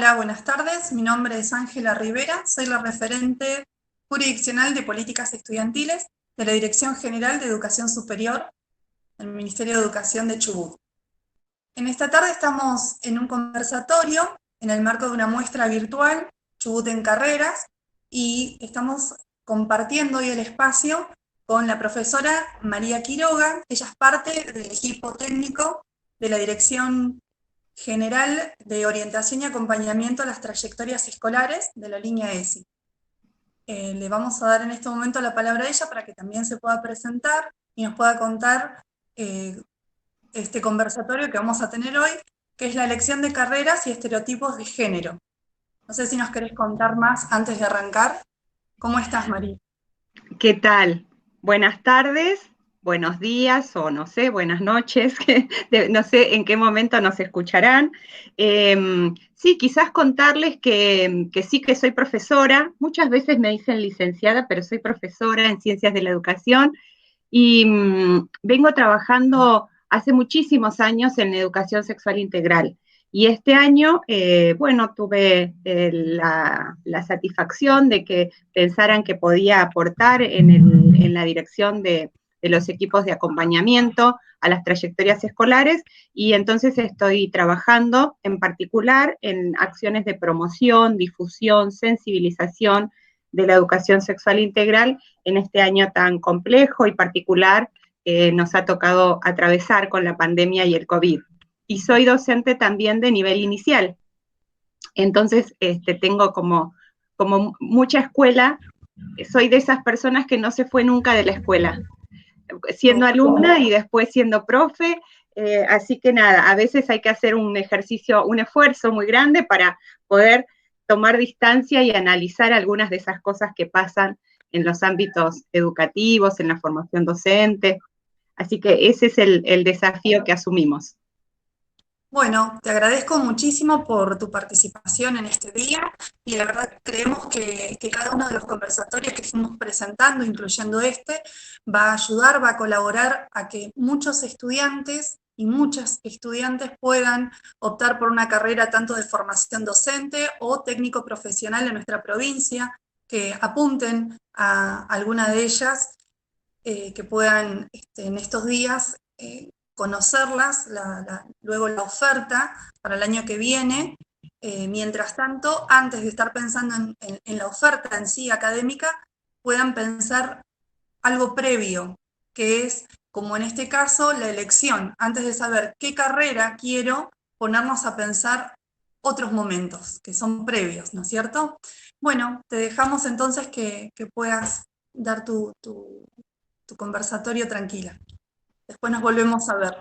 Hola, buenas tardes. Mi nombre es Ángela Rivera. Soy la referente jurisdiccional de políticas estudiantiles de la Dirección General de Educación Superior del Ministerio de Educación de Chubut. En esta tarde estamos en un conversatorio en el marco de una muestra virtual, Chubut en Carreras, y estamos compartiendo hoy el espacio con la profesora María Quiroga. Ella es parte del equipo técnico de la Dirección General de Orientación y Acompañamiento a las Trayectorias Escolares de la línea ESI. Le vamos a dar en este momento la palabra a ella para que también se pueda presentar y nos pueda contar este conversatorio que vamos a tener hoy, que es la elección de carreras y estereotipos de género. No sé si nos querés contar más antes de arrancar. ¿Cómo estás, María? ¿Qué tal? Buenas tardes, buenos días o no sé, buenas noches, no sé en qué momento nos escucharán. Sí, quizás contarles que sí que soy profesora, muchas veces me dicen licenciada, pero soy profesora en Ciencias de la Educación y vengo trabajando hace muchísimos años en educación sexual integral. Y este año, bueno, tuve la satisfacción de que pensaran que podía aportar en la dirección de los equipos de acompañamiento a las trayectorias escolares, y entonces estoy trabajando en particular en acciones de promoción, difusión, sensibilización de la educación sexual integral en este año tan complejo y particular que nos ha tocado atravesar con la pandemia y el COVID. Y soy docente también de nivel inicial. Entonces, tengo como mucha escuela, soy de esas personas que no se fue nunca de la escuela, siendo alumna y después siendo profe, así que nada, a veces hay que hacer un ejercicio, un esfuerzo muy grande para poder tomar distancia y analizar algunas de esas cosas que pasan en los ámbitos educativos, en la formación docente. Así que ese es el desafío que asumimos. Bueno, te agradezco muchísimo por tu participación en este día y la verdad creemos que cada uno de los conversatorios que fuimos presentando, incluyendo este, va a ayudar, va a colaborar a que muchos estudiantes y muchas estudiantes puedan optar por una carrera tanto de formación docente o técnico profesional en nuestra provincia, que apunten a alguna de ellas, que puedan en estos días conocerlas, luego la oferta para el año que viene. Mientras tanto, antes de estar pensando en la oferta en sí académica, puedan pensar algo previo, que es, como en este caso, la elección. Antes de saber qué carrera quiero, ponernos a pensar otros momentos, que son previos, ¿no es cierto? Bueno, te dejamos entonces que puedas dar tu conversatorio tranquila. Después nos volvemos a ver.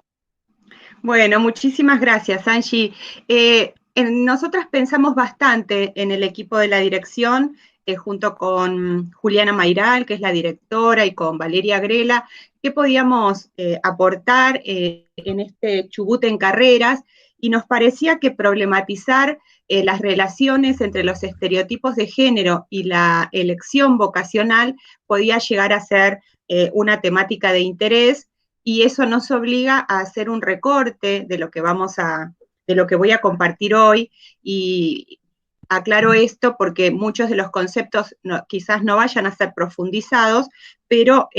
Bueno, muchísimas gracias, Angie. Nosotras pensamos bastante en el equipo de la dirección, junto con Juliana Mayral, que es la directora, y con Valeria Grela, qué podíamos aportar en este Chubut en Carreras, y nos parecía que problematizar las relaciones entre los estereotipos de género y la elección vocacional podía llegar a ser una temática de interés, y eso nos obliga a hacer un recorte de lo que de lo que voy a compartir hoy. Y aclaro esto porque muchos de los conceptos quizás no vayan a ser profundizados, pero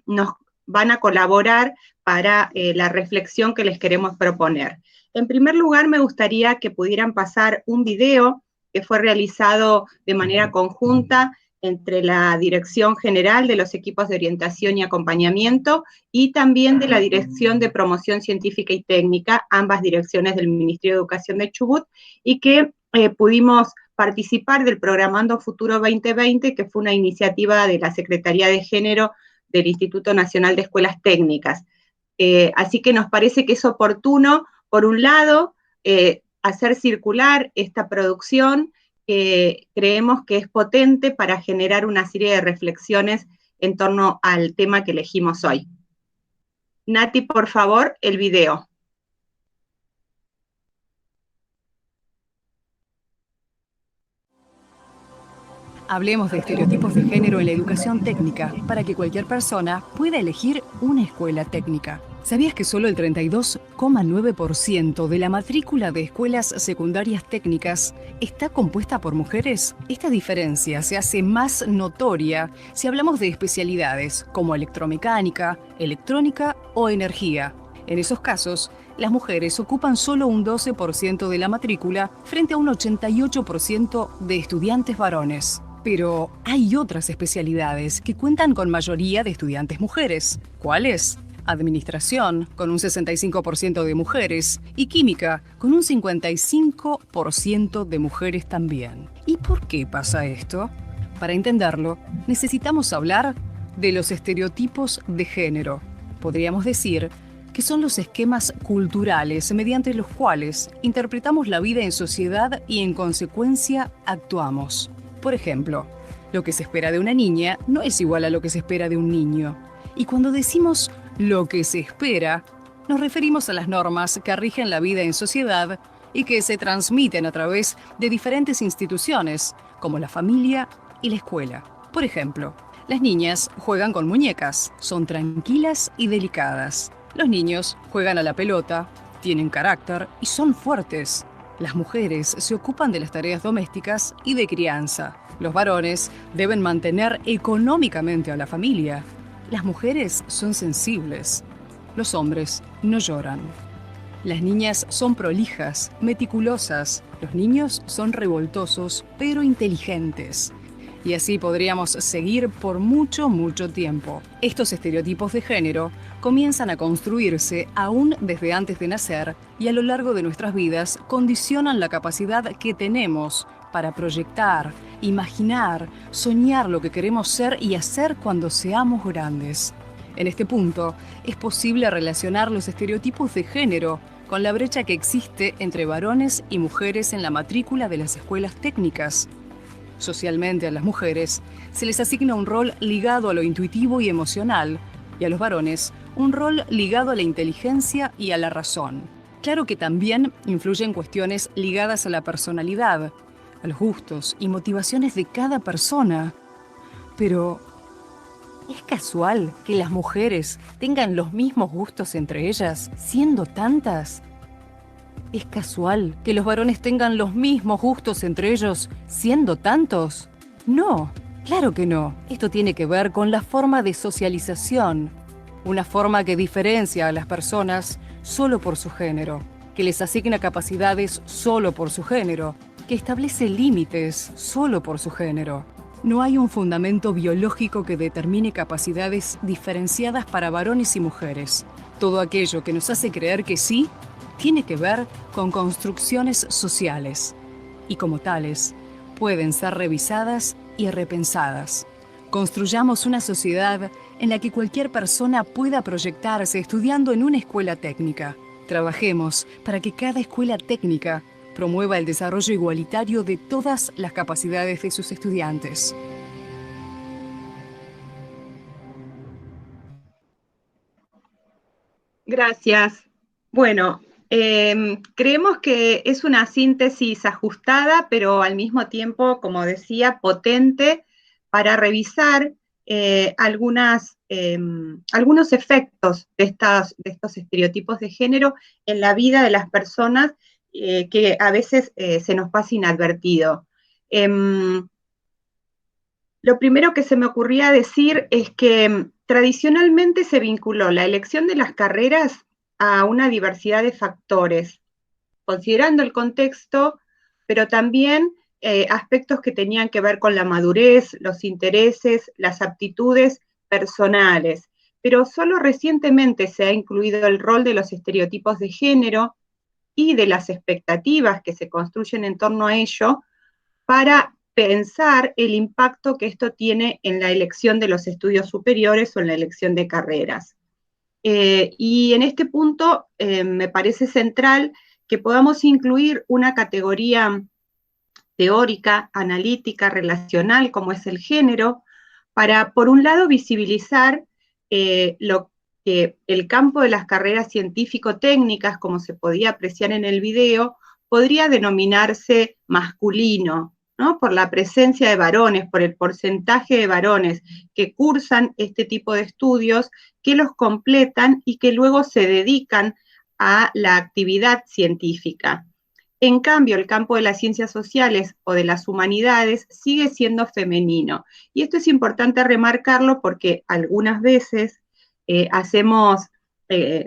nos van a colaborar para la reflexión que les queremos proponer. En primer lugar, me gustaría que pudieran pasar un video que fue realizado de manera conjunta entre la Dirección General de los Equipos de Orientación y Acompañamiento y también de la Dirección de Promoción Científica y Técnica, ambas direcciones del Ministerio de Educación de Chubut, y que pudimos participar del Programando Futuro 2020, que fue una iniciativa de la Secretaría de Género del Instituto Nacional de Escuelas Técnicas. Así que nos parece que es oportuno, por un lado, hacer circular esta producción, que creemos que es potente para generar una serie de reflexiones en torno al tema que elegimos hoy. Nati, por favor, el video. Hablemos de estereotipos de género en la educación técnica para que cualquier persona pueda elegir una escuela técnica. ¿Sabías que solo el 32,9% de la matrícula de escuelas secundarias técnicas está compuesta por mujeres? Esta diferencia se hace más notoria si hablamos de especialidades como electromecánica, electrónica o energía. En esos casos, las mujeres ocupan solo un 12% de la matrícula frente a un 88% de estudiantes varones. Pero hay otras especialidades que cuentan con mayoría de estudiantes mujeres. ¿Cuáles? Administración, con un 65% de mujeres, y química, con un 55% de mujeres también. ¿Y por qué pasa esto? Para entenderlo, necesitamos hablar de los estereotipos de género. Podríamos decir que son los esquemas culturales mediante los cuales interpretamos la vida en sociedad y en consecuencia actuamos. Por ejemplo, lo que se espera de una niña no es igual a lo que se espera de un niño. Y cuando decimos lo que se espera, nos referimos a las normas que rigen la vida en sociedad y que se transmiten a través de diferentes instituciones, como la familia y la escuela. Por ejemplo, las niñas juegan con muñecas, son tranquilas y delicadas. Los niños juegan a la pelota, tienen carácter y son fuertes. Las mujeres se ocupan de las tareas domésticas y de crianza. Los varones deben mantener económicamente a la familia. Las mujeres son sensibles. Los hombres no lloran. Las niñas son prolijas, meticulosas. Los niños son revoltosos, pero inteligentes. Y así podríamos seguir por mucho, mucho tiempo. Estos estereotipos de género comienzan a construirse aún desde antes de nacer y a lo largo de nuestras vidas condicionan la capacidad que tenemos para proyectar, imaginar, soñar lo que queremos ser y hacer cuando seamos grandes. En este punto, es posible relacionar los estereotipos de género con la brecha que existe entre varones y mujeres en la matrícula de las escuelas técnicas. Socialmente a las mujeres se les asigna un rol ligado a lo intuitivo y emocional, y a los varones un rol ligado a la inteligencia y a la razón. Claro que también influyen cuestiones ligadas a la personalidad, a los gustos y motivaciones de cada persona. Pero, ¿es casual que las mujeres tengan los mismos gustos entre ellas, siendo tantas? ¿Es casual que los varones tengan los mismos gustos entre ellos, siendo tantos? No, claro que no. Esto tiene que ver con la forma de socialización, una forma que diferencia a las personas solo por su género, que les asigna capacidades solo por su género, que establece límites solo por su género. No hay un fundamento biológico que determine capacidades diferenciadas para varones y mujeres. Todo aquello que nos hace creer que sí, tiene que ver con construcciones sociales. Y como tales, pueden ser revisadas y repensadas. Construyamos una sociedad en la que cualquier persona pueda proyectarse estudiando en una escuela técnica. Trabajemos para que cada escuela técnica promueva el desarrollo igualitario de todas las capacidades de sus estudiantes. Gracias. Bueno, creemos que es una síntesis ajustada, pero al mismo tiempo, como decía, potente para revisar algunos efectos de estos estereotipos de género en la vida de las personas que a veces se nos pasa inadvertido. Lo primero que se me ocurría decir es que tradicionalmente se vinculó la elección de las carreras a una diversidad de factores, considerando el contexto, pero también aspectos que tenían que ver con la madurez, los intereses, las aptitudes personales. Pero solo recientemente se ha incluido el rol de los estereotipos de género y de las expectativas que se construyen en torno a ello para pensar el impacto que esto tiene en la elección de los estudios superiores o en la elección de carreras. Y en este punto me parece central que podamos incluir una categoría teórica, analítica, relacional, como es el género, para, por un lado, visibilizar lo que el campo de las carreras científico-técnicas, como se podía apreciar en el video, podría denominarse masculino, ¿no? Por la presencia de varones, por el porcentaje de varones que cursan este tipo de estudios, que los completan y que luego se dedican a la actividad científica. En cambio, el campo de las ciencias sociales o de las humanidades sigue siendo femenino. Y esto es importante remarcarlo porque algunas veces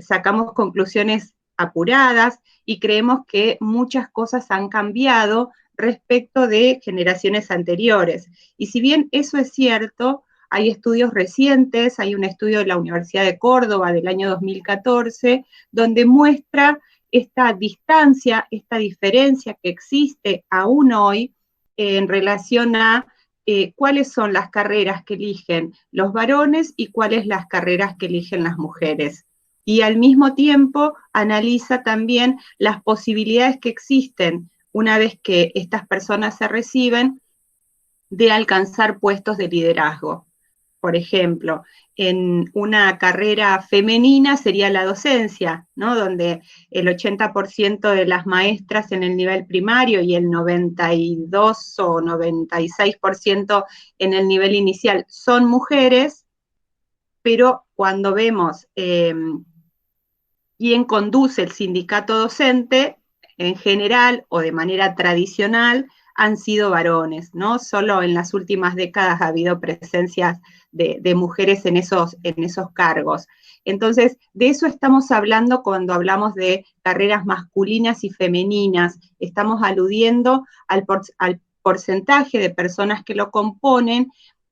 sacamos conclusiones apuradas y creemos que muchas cosas han cambiado respecto de generaciones anteriores. Y si bien eso es cierto, hay estudios recientes, hay un estudio de la Universidad de Córdoba del año 2014, donde muestra esta distancia, esta diferencia que existe aún hoy en relación a cuáles son las carreras que eligen los varones y cuáles las carreras que eligen las mujeres. Y al mismo tiempo analiza también las posibilidades que existen una vez que estas personas se reciben de alcanzar puestos de liderazgo. Por ejemplo, en una carrera femenina sería la docencia, ¿no? Donde el 80% de las maestras en el nivel primario y el 92 o 96% en el nivel inicial son mujeres, pero cuando vemos quién conduce el sindicato docente, en general o de manera tradicional, han sido varones, ¿no? Solo en las últimas décadas ha habido presencias de mujeres en esos cargos. Entonces, de eso estamos hablando cuando hablamos de carreras masculinas y femeninas. Estamos aludiendo al porcentaje de personas que lo componen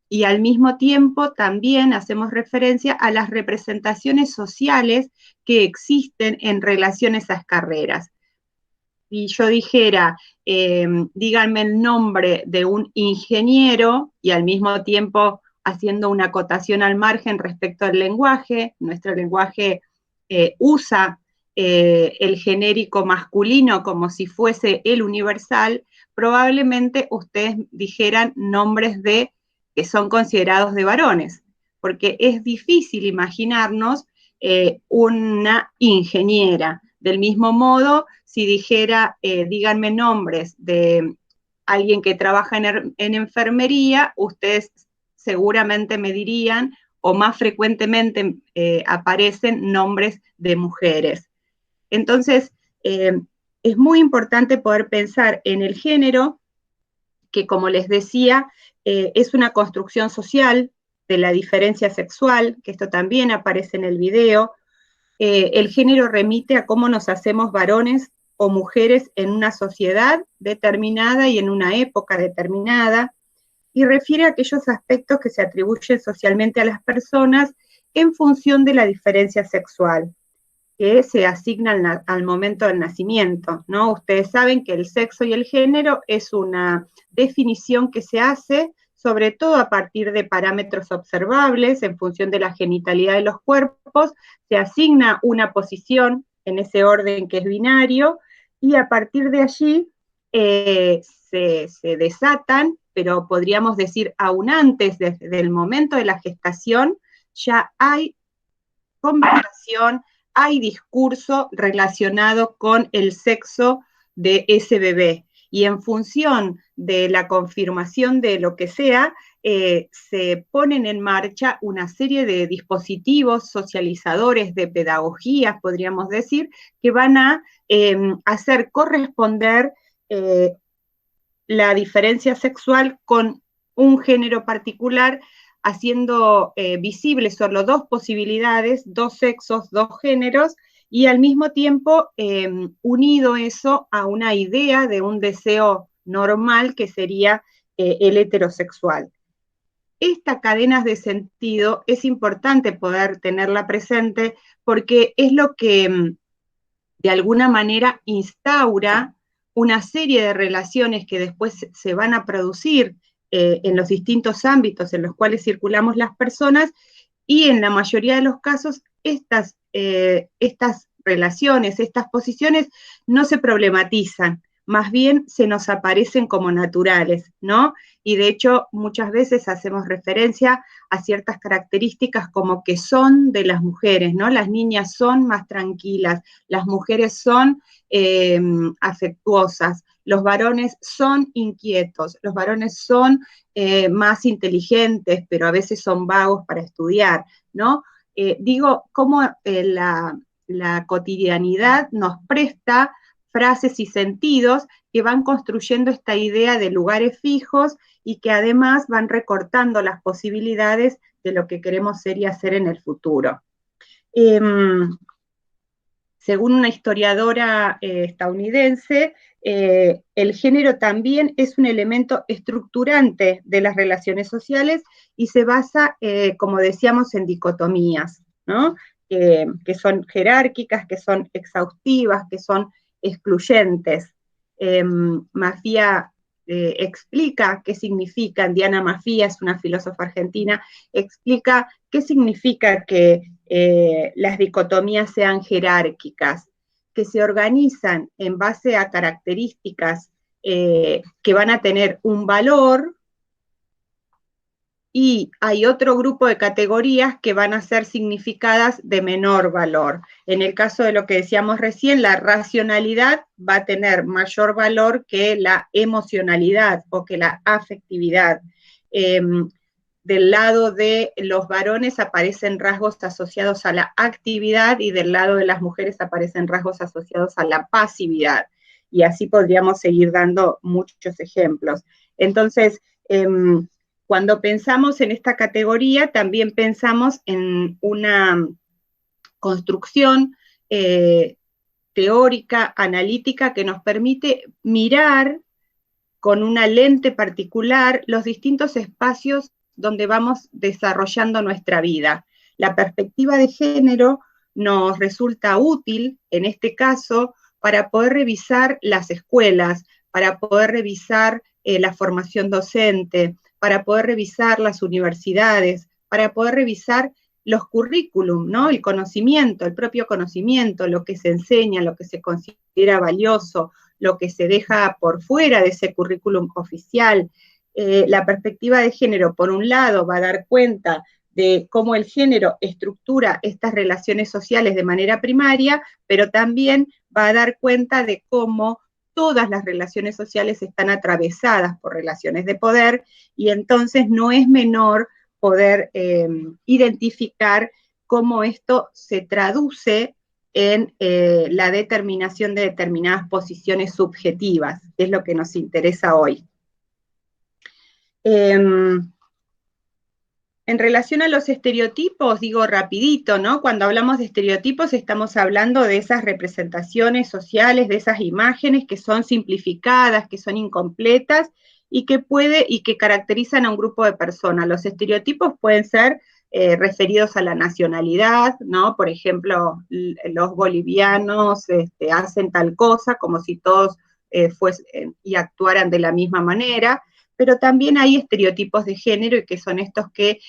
y al mismo tiempo también hacemos referencia a las representaciones sociales que existen en relación a esas carreras. Si yo dijera, díganme el nombre de un ingeniero y al mismo tiempo haciendo una acotación al margen respecto al lenguaje, nuestro lenguaje usa el genérico masculino como si fuese el universal, probablemente ustedes dijeran nombres que son considerados de varones, porque es difícil imaginarnos una ingeniera. Del mismo modo, si dijera, díganme nombres de alguien que trabaja en enfermería, ustedes seguramente me dirían, o más frecuentemente aparecen nombres de mujeres. Entonces, es muy importante poder pensar en el género, que como les decía, es una construcción social de la diferencia sexual, que esto también aparece en el video. El género remite a cómo nos hacemos varones o mujeres en una sociedad determinada y en una época determinada, y refiere a aquellos aspectos que se atribuyen socialmente a las personas en función de la diferencia sexual que se asignan al momento del nacimiento, ¿no? Ustedes saben que el sexo y el género es una definición que se hace sobre todo a partir de parámetros observables en función de la genitalidad de los cuerpos, se asigna una posición en ese orden que es binario y a partir de allí se desatan, pero podríamos decir aún antes del momento de la gestación, ya hay conversación, hay discurso relacionado con el sexo de ese bebé. Y en función de la confirmación de lo que sea, se ponen en marcha una serie de dispositivos socializadores, de pedagogías, podríamos decir, que van a hacer corresponder la diferencia sexual con un género particular, haciendo visibles solo dos posibilidades, dos sexos, dos géneros, y al mismo tiempo unido eso a una idea de un deseo normal que sería el heterosexual. Esta cadena de sentido es importante poder tenerla presente porque es lo que de alguna manera instaura una serie de relaciones que después se van a producir en los distintos ámbitos en los cuales circulamos las personas, y en la mayoría de los casos estas relaciones, estas posiciones no se problematizan, más bien se nos aparecen como naturales, ¿no? Y de hecho muchas veces hacemos referencia a ciertas características como que son de las mujeres, ¿no? Las niñas son más tranquilas, las mujeres son afectuosas, los varones son inquietos, los varones son más inteligentes, pero a veces son vagos para estudiar, ¿no? Digo, cómo la cotidianidad nos presta frases y sentidos que van construyendo esta idea de lugares fijos y que además van recortando las posibilidades de lo que queremos ser y hacer en el futuro. Según una historiadora estadounidense, el género también es un elemento estructurante de las relaciones sociales y se basa, como decíamos, en dicotomías, ¿no? Que son jerárquicas, que son exhaustivas, que son excluyentes. Mafia explica qué significa, Diana Mafia es una filósofa argentina, explica qué significa que las dicotomías sean jerárquicas, que se organizan en base a características que van a tener un valor, y hay otro grupo de categorías que van a ser significadas de menor valor. En el caso de lo que decíamos recién, la racionalidad va a tener mayor valor que la emocionalidad o que la afectividad. Del lado de los varones aparecen rasgos asociados a la actividad y del lado de las mujeres aparecen rasgos asociados a la pasividad. Y así podríamos seguir dando muchos ejemplos. Entonces, cuando pensamos en esta categoría, también pensamos en una construcción teórica, analítica, que nos permite mirar con una lente particular los distintos espacios donde vamos desarrollando nuestra vida. La perspectiva de género nos resulta útil, en este caso, para poder revisar las escuelas, para poder revisar la formación docente, para poder revisar las universidades, para poder revisar los currículum, ¿no? El conocimiento, el propio conocimiento, lo que se enseña, lo que se considera valioso, lo que se deja por fuera de ese currículum oficial. La perspectiva de género, por un lado, va a dar cuenta de cómo el género estructura estas relaciones sociales de manera primaria, pero también va a dar cuenta de cómo todas las relaciones sociales están atravesadas por relaciones de poder, y entonces no es menor poder identificar cómo esto se traduce en la determinación de determinadas posiciones subjetivas, que es lo que nos interesa hoy. En relación a los estereotipos, digo rapidito, ¿no? Cuando hablamos de estereotipos estamos hablando de esas representaciones sociales, de esas imágenes que son simplificadas, que son incompletas y que caracterizan a un grupo de personas. Los estereotipos pueden ser referidos a la nacionalidad, ¿no? Por ejemplo, los bolivianos hacen tal cosa como si todos fuesen y actuaran de la misma manera, pero también hay estereotipos de género y que son estos que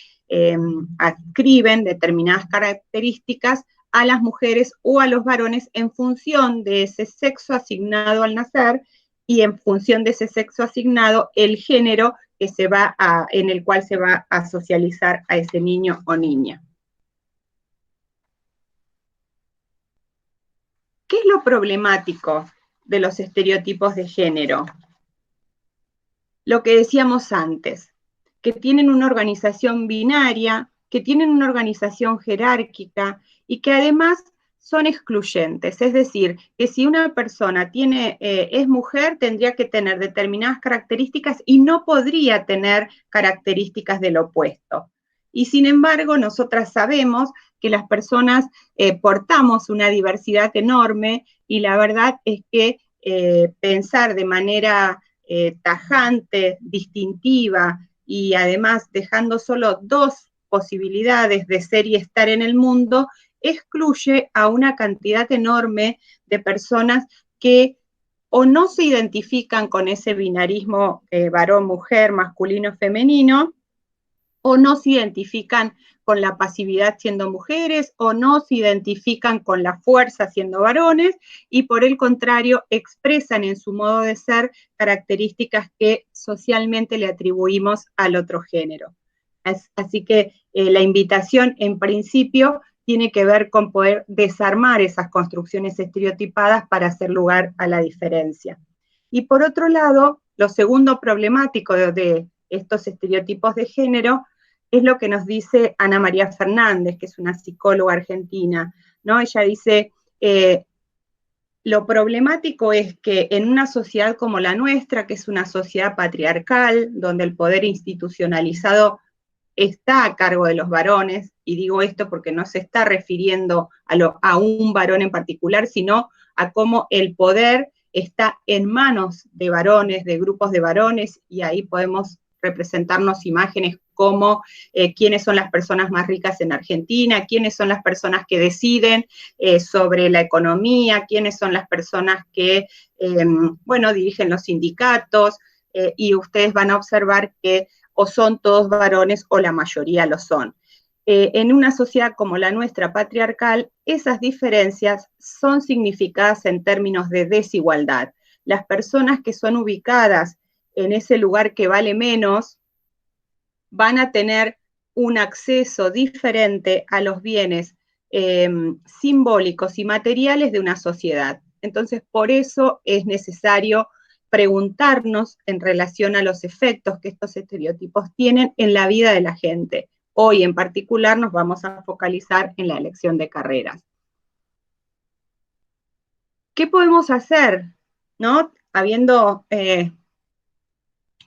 adscriben determinadas características a las mujeres o a los varones en función de ese sexo asignado al nacer y en función de ese sexo asignado el género que en el cual se va a socializar a ese niño o niña. ¿Qué es lo problemático de los estereotipos de género? Lo que decíamos antes, que tienen una organización binaria, que tienen una organización jerárquica y que además son excluyentes. Es decir, que si una persona es mujer, tendría que tener determinadas características y no podría tener características del opuesto. Y sin embargo, nosotras sabemos que las personas portamos una diversidad enorme y la verdad es que pensar de manera tajante, distintiva y además dejando solo dos posibilidades de ser y estar en el mundo, excluye a una cantidad enorme de personas que o no se identifican con ese binarismo varón-mujer, masculino-femenino, o no se identifican con la pasividad siendo mujeres o no se identifican con la fuerza siendo varones y por el contrario expresan en su modo de ser características que socialmente le atribuimos al otro género. Así que la invitación en principio tiene que ver con poder desarmar esas construcciones estereotipadas para hacer lugar a la diferencia. Y por otro lado, lo segundo problemático de estos estereotipos de género es lo que nos dice Ana María Fernández, que es una psicóloga argentina, ¿no? Ella dice, lo problemático es que en una sociedad como la nuestra, que es una sociedad patriarcal, donde el poder institucionalizado está a cargo de los varones, y digo esto porque no se está refiriendo a un varón en particular, sino a cómo el poder está en manos de varones, de grupos de varones, y ahí podemos representarnos imágenes como quiénes son las personas más ricas en Argentina, quiénes son las personas que deciden sobre la economía, quiénes son las personas que, dirigen los sindicatos, y ustedes van a observar que o son todos varones o la mayoría lo son. En una sociedad como la nuestra, patriarcal, esas diferencias son significadas en términos de desigualdad. Las personas que son ubicadas en ese lugar que vale menos van a tener un acceso diferente a los bienes simbólicos y materiales de una sociedad. Entonces, por eso es necesario preguntarnos en relación a los efectos que estos estereotipos tienen en la vida de la gente. Hoy en particular nos vamos a focalizar en la elección de carreras. ¿Qué podemos hacer, ¿no? Habiendo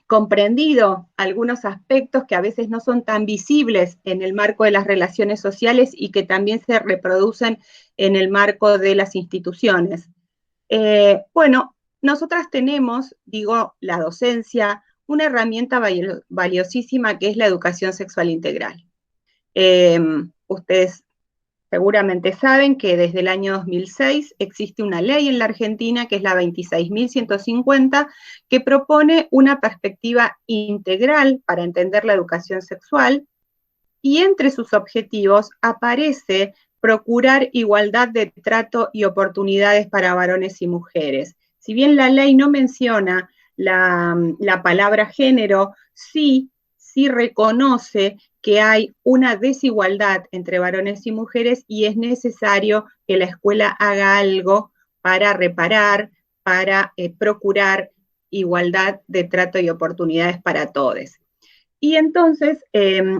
comprendido algunos aspectos que a veces no son tan visibles en el marco de las relaciones sociales y que también se reproducen en el marco de las instituciones. Nosotras tenemos, digo, la docencia, una herramienta valiosísima que es la educación sexual integral. Ustedes seguramente saben que desde el año 2006 existe una ley en la Argentina, que es la 26.150, que propone una perspectiva integral para entender la educación sexual, y entre sus objetivos aparece procurar igualdad de trato y oportunidades para varones y mujeres. Si bien la ley no menciona la palabra género, sí reconoce que hay una desigualdad entre varones y mujeres y es necesario que la escuela haga algo para reparar, para procurar igualdad de trato y oportunidades para todos. Y entonces,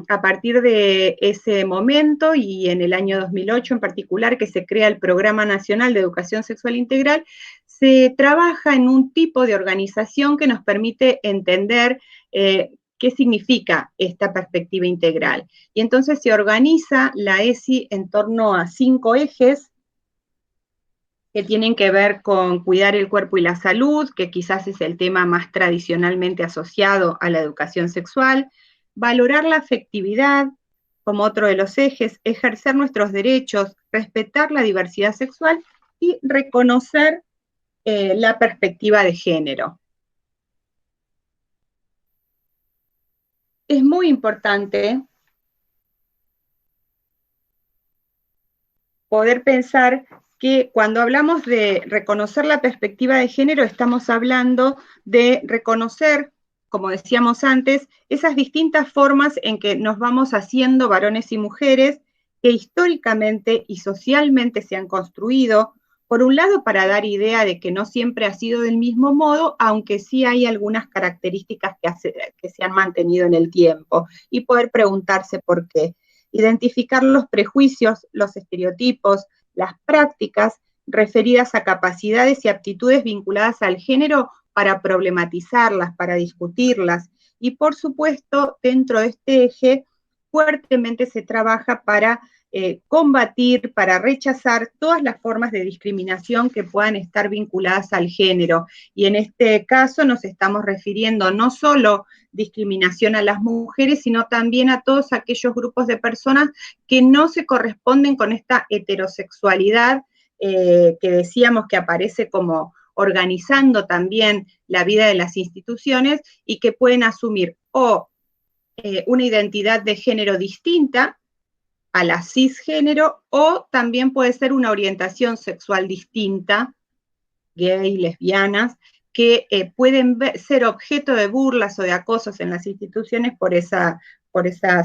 a partir de ese momento, y en el año 2008 en particular, que se crea el Programa Nacional de Educación Sexual Integral, se trabaja en un tipo de organización que nos permite entender qué significa esta perspectiva integral. Y entonces se organiza la ESI en torno a 5 ejes que tienen que ver con cuidar el cuerpo y la salud, que quizás es el tema más tradicionalmente asociado a la educación sexual, valorar la afectividad como otro de los ejes, ejercer nuestros derechos, respetar la diversidad sexual y reconocer la perspectiva de género. Es muy importante poder pensar que cuando hablamos de reconocer la perspectiva de género, estamos hablando de reconocer, como decíamos antes, esas distintas formas en que nos vamos haciendo varones y mujeres que históricamente y socialmente se han construido, por un lado para dar idea de que no siempre ha sido del mismo modo, aunque sí hay algunas características que se han mantenido en el tiempo, y poder preguntarse por qué. Identificar los prejuicios, los estereotipos, las prácticas referidas a capacidades y aptitudes vinculadas al género para problematizarlas, para discutirlas. Y por supuesto, dentro de este eje, fuertemente se trabaja para combatir, para rechazar todas las formas de discriminación que puedan estar vinculadas al género. Y en este caso nos estamos refiriendo no solo discriminación a las mujeres, sino también a todos aquellos grupos de personas que no se corresponden con esta heterosexualidad que decíamos que aparece como organizando también la vida de las instituciones y que pueden asumir o una identidad de género distinta, a la cisgénero, o también puede ser una orientación sexual distinta, gay, lesbianas, que pueden ser objeto de burlas o de acosos en las instituciones por esa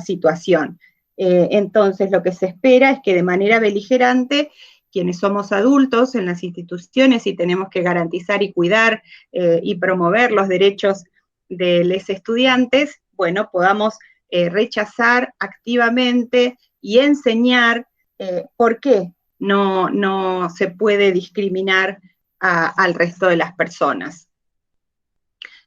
situación. Entonces, lo que se espera es que de manera beligerante, quienes somos adultos en las instituciones y tenemos que garantizar y cuidar y promover los derechos de los estudiantes, bueno, podamos rechazar activamente y enseñar por qué no se puede discriminar al resto de las personas.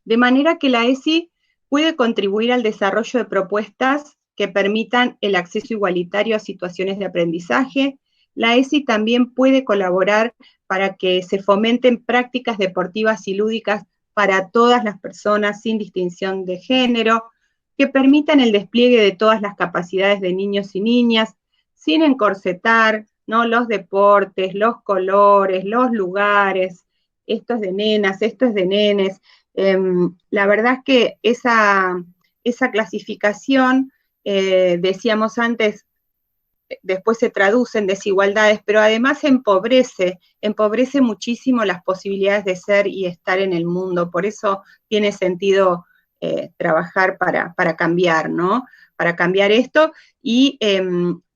De manera que la ESI puede contribuir al desarrollo de propuestas que permitan el acceso igualitario a situaciones de aprendizaje. La ESI también puede colaborar para que se fomenten prácticas deportivas y lúdicas para todas las personas sin distinción de género, que permitan el despliegue de todas las capacidades de niños y niñas, sin encorsetar, ¿no?, los deportes, los colores, los lugares, esto es de nenas, esto es de nenes. La verdad es que esa clasificación, decíamos antes, después se traduce en desigualdades, pero además empobrece muchísimo las posibilidades de ser y estar en el mundo. Por eso tiene sentido trabajar para cambiar, ¿no? Para cambiar esto, y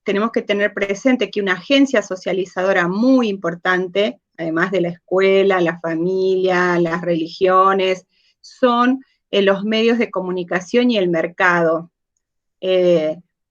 tenemos que tener presente que una agencia socializadora muy importante, además de la escuela, la familia, las religiones, son los medios de comunicación y el mercado.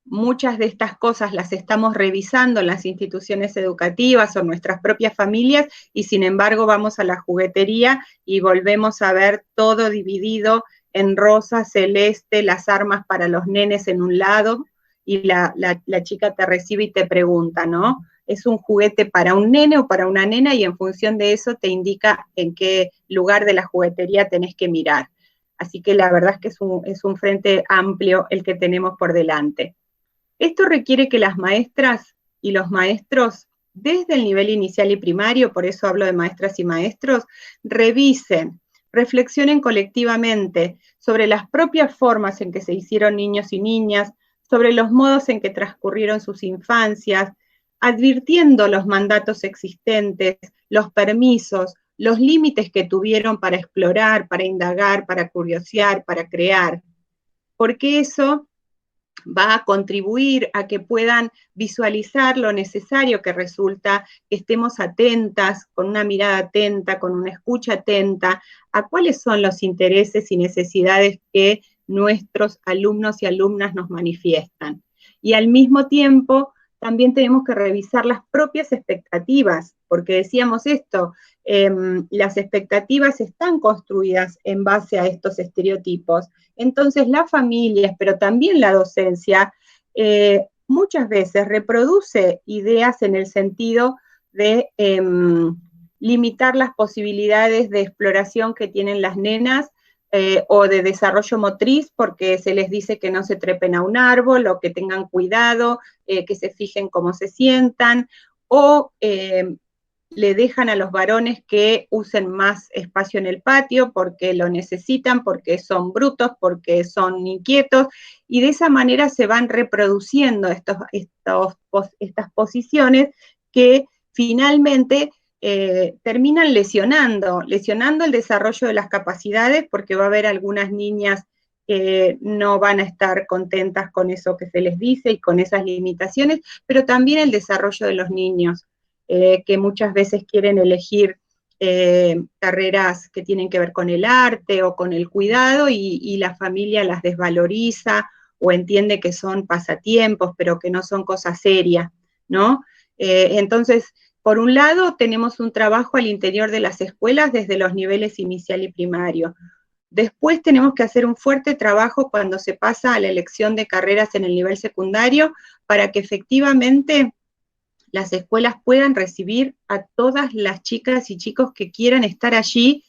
Muchas de estas cosas las estamos revisando en las instituciones educativas o nuestras propias familias, y sin embargo vamos a la juguetería y volvemos a ver todo dividido en rosa, celeste, las armas para los nenes en un lado, y la chica te recibe y te pregunta, ¿no? ¿Es un juguete para un nene o para una nena? Y en función de eso te indica en qué lugar de la juguetería tenés que mirar. Así que la verdad es que es un frente amplio el que tenemos por delante. Esto requiere que las maestras y los maestros, desde el nivel inicial y primario, por eso hablo de maestras y maestros, revisen, reflexionen colectivamente sobre las propias formas en que se hicieron niños y niñas, sobre los modos en que transcurrieron sus infancias, advirtiendo los mandatos existentes, los permisos, los límites que tuvieron para explorar, para indagar, para curiosear, para crear, porque eso va a contribuir a que puedan visualizar lo necesario que resulta que estemos atentas, con una mirada atenta, con una escucha atenta, a cuáles son los intereses y necesidades que nuestros alumnos y alumnas nos manifiestan. Y al mismo tiempo, también tenemos que revisar las propias expectativas, porque decíamos esto, las expectativas están construidas en base a estos estereotipos. Entonces las familias, pero también la docencia, muchas veces reproduce ideas en el sentido de limitar las posibilidades de exploración que tienen las nenas, o de desarrollo motriz, porque se les dice que no se trepen a un árbol, o que tengan cuidado, que se fijen cómo se sientan, o le dejan a los varones que usen más espacio en el patio porque lo necesitan, porque son brutos, porque son inquietos, y de esa manera se van reproduciendo estas posiciones que finalmente terminan lesionando el desarrollo de las capacidades, porque va a haber algunas niñas que no van a estar contentas con eso que se les dice y con esas limitaciones, pero también el desarrollo de los niños, que muchas veces quieren elegir carreras que tienen que ver con el arte o con el cuidado, y la familia las desvaloriza o entiende que son pasatiempos, pero que no son cosas serias, ¿no? Entonces, por un lado, tenemos un trabajo al interior de las escuelas desde los niveles inicial y primario. Después tenemos que hacer un fuerte trabajo cuando se pasa a la elección de carreras en el nivel secundario, para que efectivamente las escuelas puedan recibir a todas las chicas y chicos que quieran estar allí,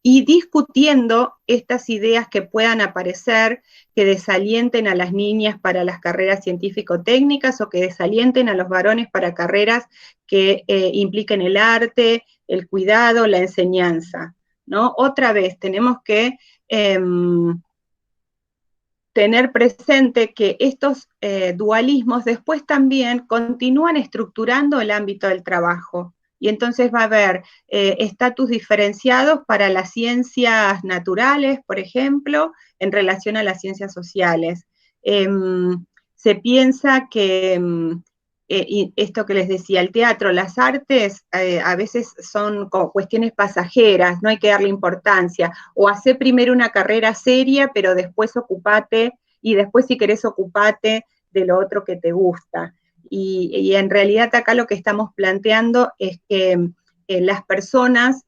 y discutiendo estas ideas que puedan aparecer, que desalienten a las niñas para las carreras científico-técnicas, o que desalienten a los varones para carreras que impliquen el arte, el cuidado, la enseñanza, ¿no? Otra vez, tenemos que tener presente que estos dualismos después también continúan estructurando el ámbito del trabajo. Y entonces va a haber estatus diferenciados para las ciencias naturales, por ejemplo, en relación a las ciencias sociales. Se piensa que, y esto que les decía, el teatro, las artes, a veces son como cuestiones pasajeras, no hay que darle importancia, o hace primero una carrera seria, pero después ocupate, y después si querés ocupate de lo otro que te gusta. Y en realidad acá lo que estamos planteando es que las personas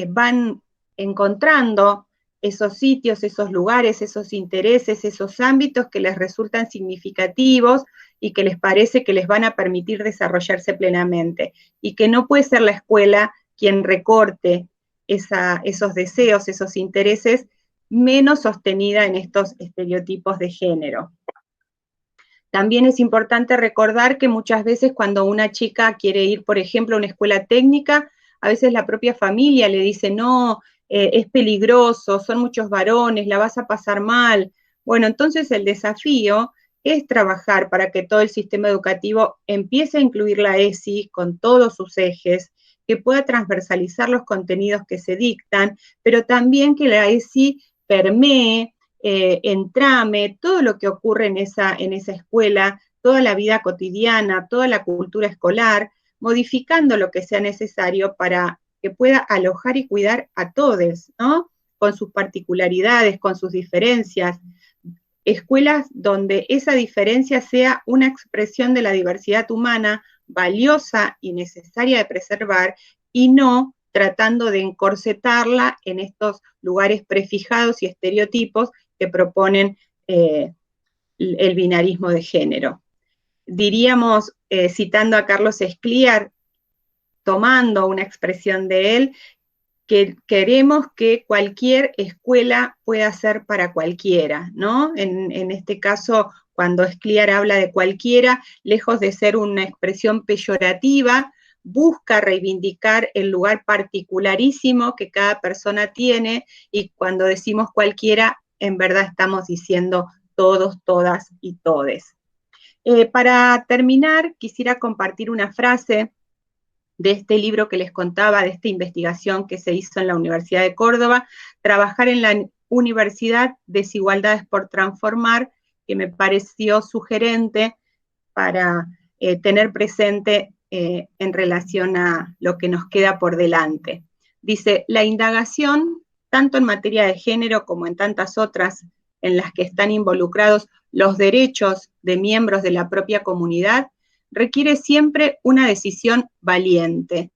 van encontrando esos sitios, esos lugares, esos intereses, esos ámbitos que les resultan significativos y que les parece que les van a permitir desarrollarse plenamente. Y que no puede ser la escuela quien recorte esos deseos, esos intereses, menos sostenida en estos estereotipos de género. También es importante recordar que muchas veces cuando una chica quiere ir, por ejemplo, a una escuela técnica, a veces la propia familia le dice, no, es peligroso, son muchos varones, la vas a pasar mal. Bueno, entonces el desafío es trabajar para que todo el sistema educativo empiece a incluir la ESI con todos sus ejes, que pueda transversalizar los contenidos que se dictan, pero también que la ESI permee, entrame, todo lo que ocurre en esa escuela, toda la vida cotidiana, toda la cultura escolar, modificando lo que sea necesario para que pueda alojar y cuidar a todos, ¿no? Con sus particularidades, con sus diferencias. Escuelas donde esa diferencia sea una expresión de la diversidad humana valiosa y necesaria de preservar, y no tratando de encorsetarla en estos lugares prefijados y estereotipos que proponen el binarismo de género. Diríamos, citando a Carlos Escliar, tomando una expresión de él, que queremos que cualquier escuela pueda ser para cualquiera, ¿no? En este caso, cuando Escliar habla de cualquiera, lejos de ser una expresión peyorativa, busca reivindicar el lugar particularísimo que cada persona tiene, y cuando decimos cualquiera, en verdad estamos diciendo todos, todas y todes. Para terminar, quisiera compartir una frase de este libro que les contaba, de esta investigación que se hizo en la Universidad de Córdoba, Trabajar en la Universidad, Desigualdades por Transformar, que me pareció sugerente para tener presente en relación a lo que nos queda por delante. Dice, la indagación, tanto en materia de género como en tantas otras en las que están involucrados los derechos de miembros de la propia comunidad, requiere siempre una decisión valiente,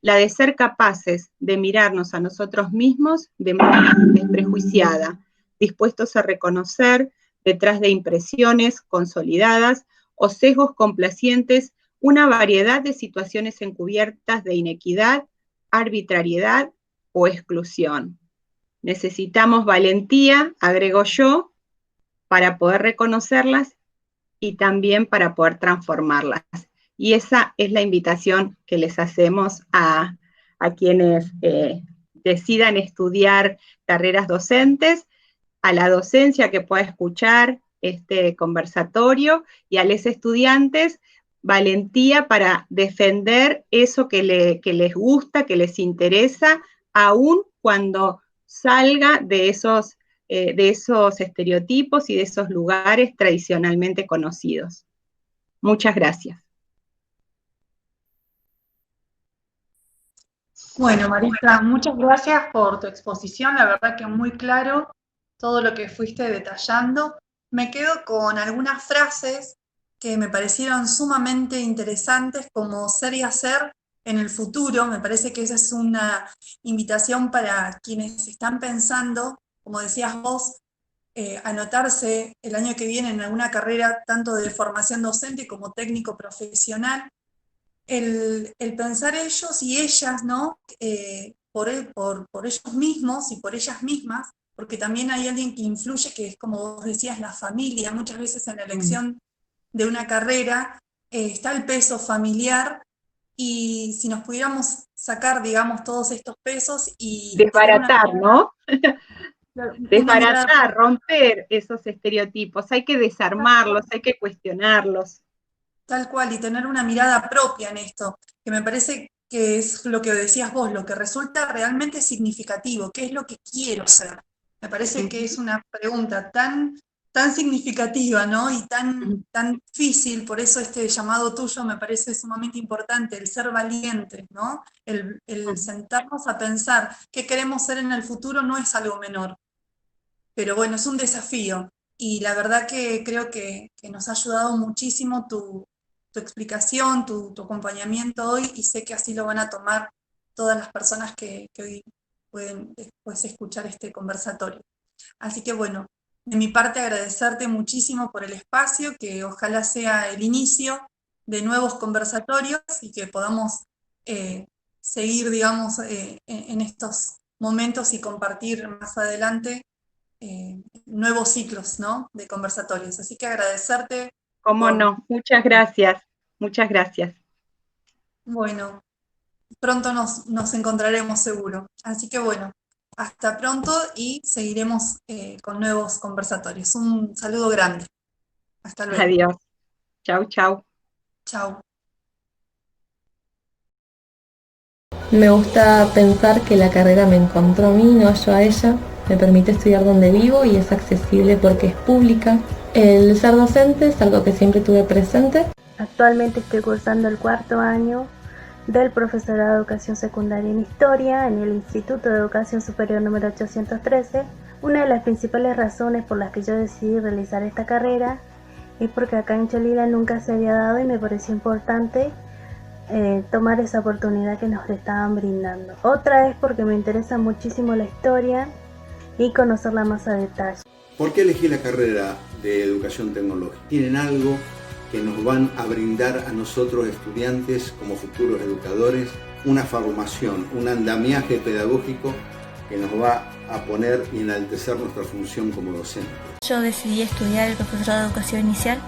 la de ser capaces de mirarnos a nosotros mismos de manera desprejuiciada, dispuestos a reconocer, detrás de impresiones consolidadas o sesgos complacientes, una variedad de situaciones encubiertas de inequidad, arbitrariedad o exclusión. Necesitamos valentía, agrego yo, para poder reconocerlas y también para poder transformarlas. Y esa es la invitación que les hacemos a quienes decidan estudiar carreras docentes, a la docencia que pueda escuchar este conversatorio, y a los estudiantes, valentía para defender eso que les gusta, que les interesa, aun cuando salga de esos estereotipos y de esos lugares tradicionalmente conocidos. Muchas gracias. Bueno, Marisa, muchas gracias por tu exposición, la verdad que muy claro todo lo que fuiste detallando. Me quedo con algunas frases que me parecieron sumamente interesantes, como ser y hacer en el futuro. Me parece que esa es una invitación para quienes están pensando, como decías vos, anotarse el año que viene en alguna carrera tanto de formación docente como técnico profesional. El pensar ellos y ellas, ¿no? Por ellos mismos y por ellas mismas, porque también hay alguien que influye, que es como vos decías, la familia. Muchas veces en la elección de una carrera está el peso familiar, y si nos pudiéramos sacar, digamos, todos estos pesos y tener una Desbaratar, mirada, ¿no? Una mirada, desbaratar, romper esos estereotipos, hay que desarmarlos, hay que cuestionarlos. tal cual, y tener una mirada propia en esto, que me parece que es lo que decías vos, lo que resulta realmente significativo, ¿qué es lo que quiero ser? Me parece que es una pregunta tan significativa, ¿no? Y tan difícil, por eso este llamado tuyo me parece sumamente importante, el ser valiente, ¿no? El sentarnos a pensar qué queremos ser en el futuro no es algo menor, pero bueno, es un desafío. Y la verdad que creo que nos ha ayudado muchísimo tu explicación, tu acompañamiento hoy, y sé que así lo van a tomar todas las personas que hoy pueden después escuchar este conversatorio. Así que bueno, de mi parte agradecerte muchísimo por el espacio, que ojalá sea el inicio de nuevos conversatorios y que podamos seguir, digamos, en estos momentos y compartir más adelante nuevos ciclos, ¿no? De conversatorios. Así que agradecerte ¿Cómo por, no? Muchas gracias, muchas gracias. bueno, pronto nos encontraremos seguro. Así que bueno, hasta pronto y seguiremos con nuevos conversatorios. Un saludo grande. Hasta luego. Adiós. Chau, chau. Chao. Me gusta pensar que la carrera me encontró a mí, no yo a ella. Me permite estudiar donde vivo y es accesible porque es pública. El ser docente es algo que siempre tuve presente. Actualmente estoy cursando el 4º año del profesorado de educación secundaria en historia en el Instituto de Educación Superior número 813. Una de las principales razones por las que yo decidí realizar esta carrera es porque acá en Cholila nunca se había dado y me pareció importante tomar esa oportunidad que nos estaban brindando. Otra es porque me interesa muchísimo la historia y conocerla más a detalle. ¿Por qué elegí la carrera de educación tecnológica? Tienen algo que nos van a brindar a nosotros estudiantes como futuros educadores, una formación, un andamiaje pedagógico que nos va a poner y enaltecer nuestra función como docente. Yo decidí estudiar el profesorado de educación inicial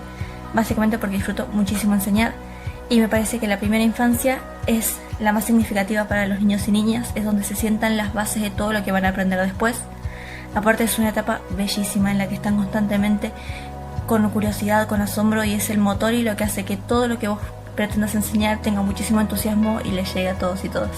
básicamente porque disfruto muchísimo enseñar y me parece que la primera infancia es la más significativa para los niños y niñas, es donde se sientan las bases de todo lo que van a aprender después. Aparte es una etapa bellísima en la que están constantemente con curiosidad, con asombro, y es el motor y lo que hace que todo lo que vos pretendas enseñar tenga muchísimo entusiasmo y les llegue a todos y todas.